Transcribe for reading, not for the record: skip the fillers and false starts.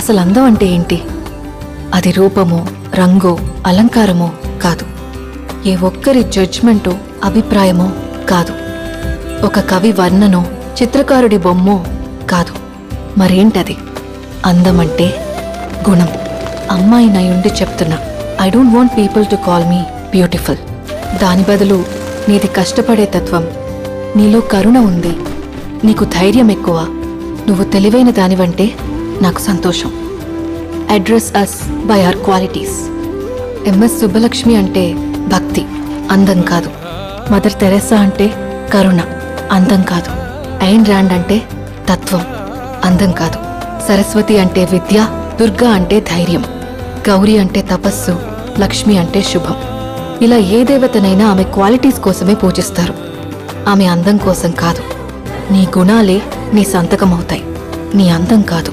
అసలు అందం అంటే ఏంటి? అది రూపమో, రంగో, అలంకారమో కాదు. ఏ ఒక్కరి జడ్జ్మెంటో, అభిప్రాయమో కాదు. ఒక కవి వర్ణనో, చిత్రకారుడి బొమ్మో కాదు. మరేంటది? అందమంటే గుణం. అమ్మాయినయుండి చెప్తున్నా, I don't want people to call me beautiful. దాని బదులు నీది కష్టపడే తత్వం, నీలో కరుణ ఉంది, నీకు ధైర్యం ఎక్కువ, నువ్వు తెలివైన దానివంటే నాకు సంతోషం. Address us by our qualities. MS Subbalakshmi అంటే భక్తి, అందం కాదు. మదర్ తెరెసా అంటే కరుణ, అందం కాదు. ఐన్ ర్యాండ్ అంటే తత్వం, అందం కాదు. సరస్వతి అంటే విద్య, దుర్గా అంటే ధైర్యం, గౌరీ అంటే తపస్సు, లక్ష్మి అంటే శుభం. ఇలా ఏ దేవతనైనా ఆమె క్వాలిటీస్ కోసమే పూజిస్తారు, ఆమె అందం కోసం కాదు. నీ గుణాలే నీ సంతకమవుతాయి, నీ అందం కాదు.